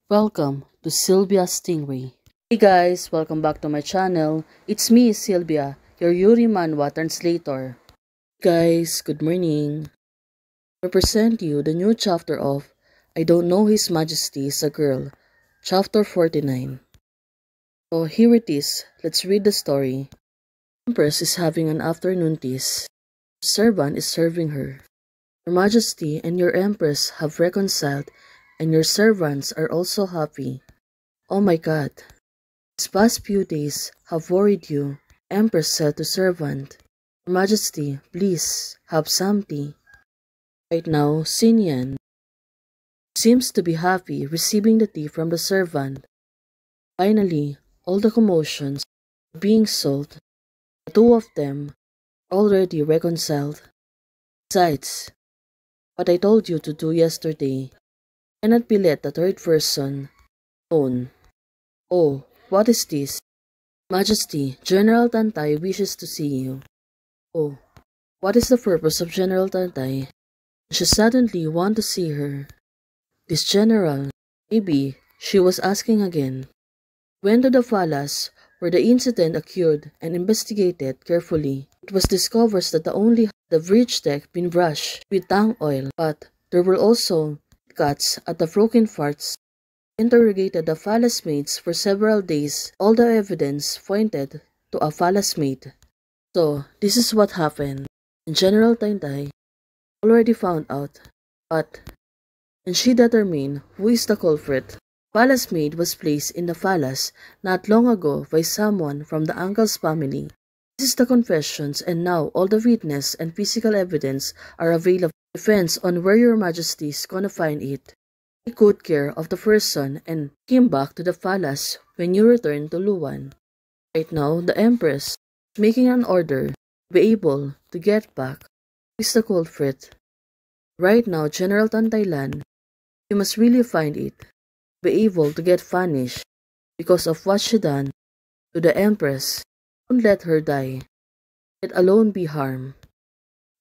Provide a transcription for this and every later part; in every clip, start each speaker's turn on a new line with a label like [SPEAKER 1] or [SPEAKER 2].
[SPEAKER 1] Welcome to Sylvia Stingray. Hey guys, welcome back to my channel. It's me, Sylvia, your Yuri Manhwa translator. Guys, good morning. I present you the new chapter of I Don't Know His Majesty is a Girl, chapter 49. So here it is, let's read the story. The Empress is having an afternoon tea. The servant is serving her. Your Majesty and your Empress have reconciled and your servants are also happy. Oh my God. These past few days have worried you, Empress said to servant. Your Majesty, please, have some tea. Right now, Xinyan seems to be happy receiving the tea from the servant. Finally, all the commotions are being solved. The two of them are already reconciled. Besides, what I told you to do yesterday cannot be let the third person known. Oh, what is this? Majesty, General Tantay wishes to see you. Oh, what is the purpose of General Tantay? She suddenly want to see her. This general, maybe she was asking again. Went to the palace where the incident occurred and investigated carefully. It was discovered that the bridge deck been brushed with tang oil, but there were also cuts at the broken parts. Interrogated the palace maids for several days. All the evidence pointed to a palace maid. So, this is what happened. General Tantay already found out, but and she determined who is the culprit. Palace maid was placed in the palace not long ago by someone from the uncle's family. This is the confessions, and now all the witness and physical evidence are available. Depends on where your Majesty is gonna find it. Take good care of the person and came back to the palace when you return to Luan. Right now, the Empress is making an order to be able to get back who is the culprit. Right now, General Tantaylan, you must really find it, be able to get punished because of what she done to the Empress. Don't let her die, let alone be harmed.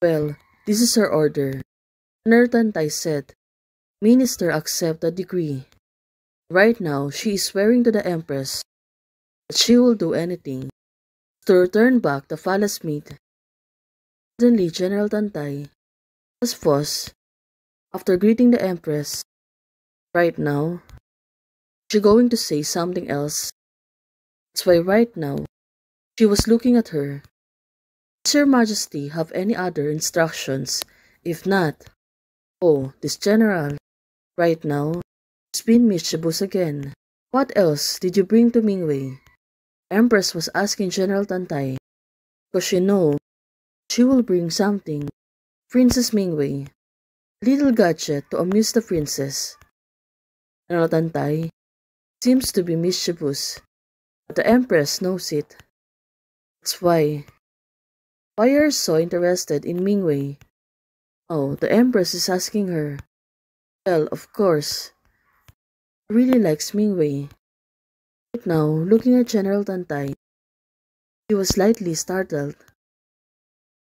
[SPEAKER 1] Well, this is her order. General Tantay said, Minister accept the decree. Right now, she is swearing to the Empress that she will do anything to return back the palace maid. Suddenly, General Tantay was paused after greeting the Empress. Right now, she going to say something else. That's why right now, she was looking at her. Does your Majesty have any other instructions? If not, oh, this general, right now, has been mischievous again. What else did you bring to Mingwei? Empress was asking General Tantay, because she know she will bring something. Princess Mingwei, a little gadget to amuse the princess. General Tantay seems to be mischievous, but the Empress knows it. That's why are you so interested in Mingwei? Oh, the Empress is asking her. Well, of course, she really likes Mingwei. Right now, looking at General Tantay, she was slightly startled.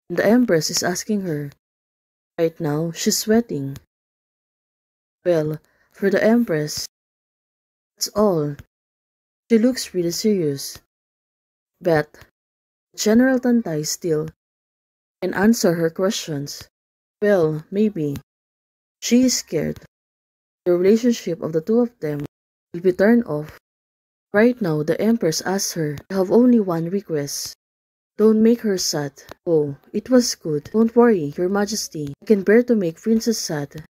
[SPEAKER 1] And the Empress is asking her. Right now, she's sweating. Well, for the Empress, that's all. She looks really serious. But General Tantay still can answer her questions. Well, maybe. She is scared. The relationship of the two of them will be turned off. Right now, the Empress asks her, I have only one request. Don't make her sad. Oh, it was good. Don't worry, Your Majesty. I can bear to make Princess sad.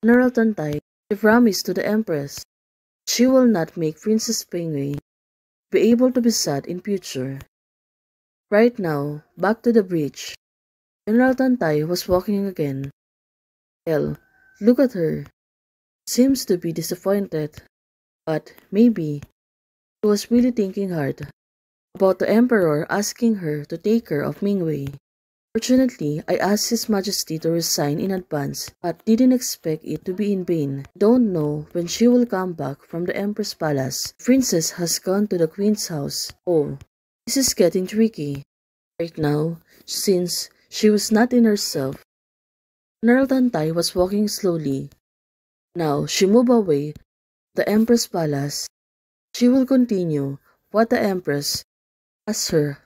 [SPEAKER 1] General Tantay, she promised to the Empress she will not make Princess Pingwei be able to be sad in future. Right now, back to the bridge. General Tantay was walking again. Well, look at her. Seems to be disappointed. But maybe she was really thinking hard about the Emperor asking her to take care of Mingwei. Fortunately, I asked His Majesty to resign in advance, but didn't expect it to be in vain. Don't know when she will come back from the Empress Palace. The princess has gone to the Queen's house. Oh, this is getting tricky. Right now, since she was not in herself, General Tantay was walking slowly. Now, she moved away the Empress Palace. She will continue what the Empress asked her.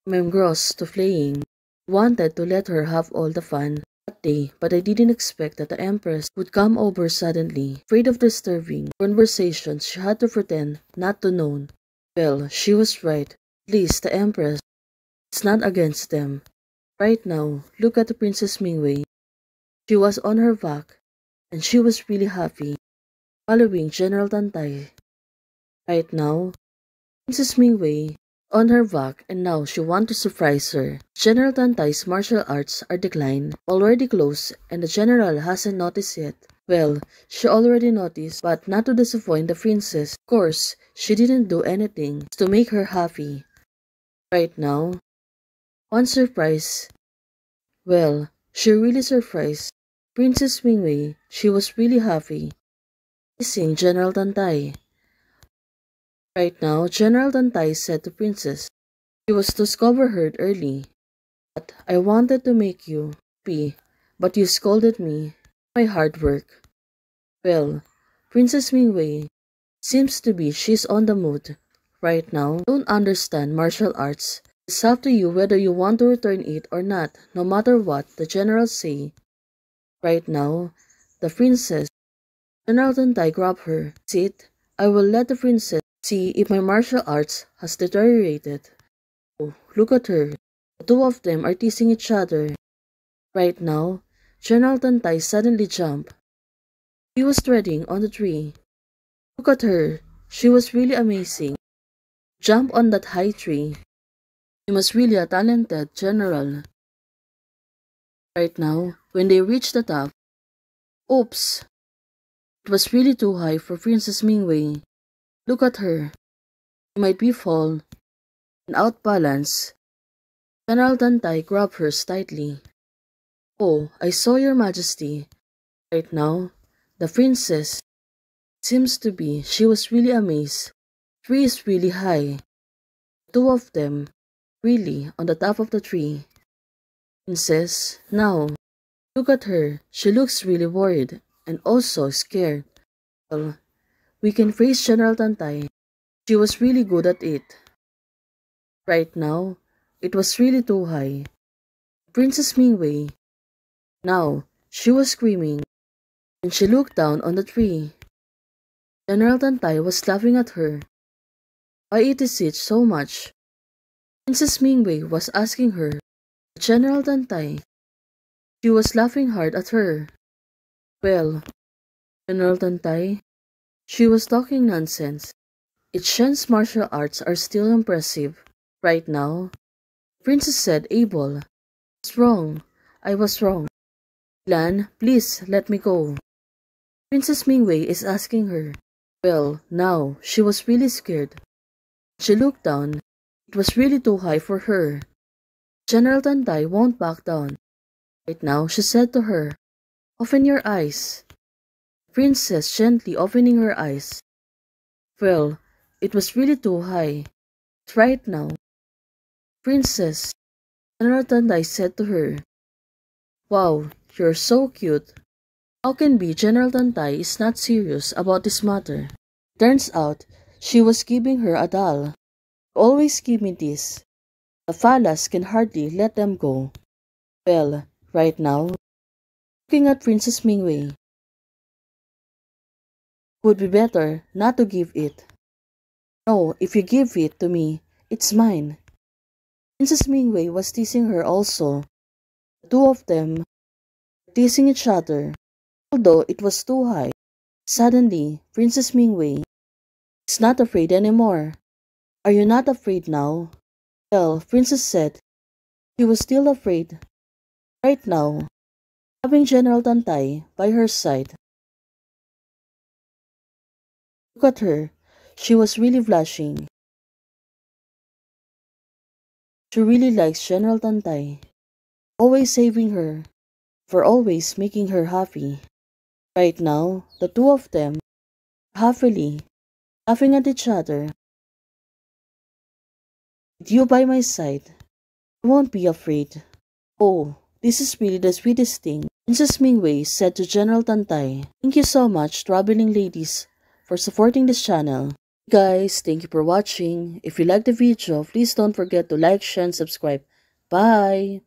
[SPEAKER 1] I'm engrossed to playing. Wanted to let her have all the fun that day, but I didn't expect that the Empress would come over suddenly. Afraid of disturbing conversations, she had to pretend not to know. Well, she was right. At least the Empress is not against them. Right now, look at the Princess Mingwei. She was on her back, and she was really happy, following General Tantay. Right now, Princess Mingwei on her back, and now she wants to surprise her. General Tantay's martial arts are declined, already close, and the general hasn't noticed yet. Well, she already noticed, but not to disappoint the princess. Of course, she didn't do anything to make her happy. Right now, one surprise. Well, she really surprised Princess Mingwei. She was really happy. Kissing General Tantay. Right now, General Tantay said to Princess, she was discovered early. But I wanted to make you happy, but you scolded me. My hard work. Well, Princess Mingwei seems to be she's on the mood. Right now, don't understand martial arts. It's up to you whether you want to return it or not, no matter what the generals say. Right now, the princess, General Tantay grabbed her. Sit, I will let the princess see if my martial arts has deteriorated. Oh, look at her. The two of them are teasing each other. Right now, General Tantay suddenly jumped. He was treading on the tree. Look at her. She was really amazing. Jump on that high tree. He was really a talented general. Right now, when they reached the top, oops! It was really too high for Princess Mingwei. Look at her. She might be fall and outbalance. General Tantay grabbed her tightly. Oh, I saw your majesty. Right now, the princess seems to be, she was really amazed. The tree is really high. Two of them really on the top of the tree. Princess, now, look at her. She looks really worried and also scared. Well, we can praise General Tantay. She was really good at it. Right now, it was really too high. Princess Mingwei, now, she was screaming, and she looked down on the tree. General Tantay was laughing at her. Why it is it so much? Princess Mingwei was asking her. General Tantay, she was laughing hard at her. Well, General Tantay, she was talking nonsense. Shen's martial arts are still impressive. Right now, Princess said Abel. I was wrong. I was wrong. Lan, please let me go. Princess Mingwei is asking her. Well, now, she was really scared. She looked down. It was really too high for her. General Tantay won't back down. Right now, she said to her, open your eyes. Princess gently opening her eyes. Well, it was really too high. But right now, Princess, General Tantay said to her, wow, you're so cute. How can be General Tantay is not serious about this matter? Turns out, she was giving her a doll. Always give me this. The Falas can hardly let them go. Well, right now, looking at Princess Mingwei, would be better not to give it. No, if you give it to me, it's mine. Princess Mingwei was teasing her also. The two of them were teasing each other, although it was too high. Suddenly, Princess Mingwei is not afraid anymore. Are you not afraid now? Well, Princess said she was still afraid. Right now, having General Tantay by her side. Look at her. She was really blushing. She really likes General Tantay. Always saving her. For always making her happy. Right now, the two of them are happily laughing at each other. With you by my side, I won't be afraid. Oh, this is really the sweetest thing. Princess Mingwei said to General Tantay, thank you so much, traveling ladies, for supporting this channel. Guys, thank you for watching. If you like the video, please don't forget to like, share, and subscribe. Bye!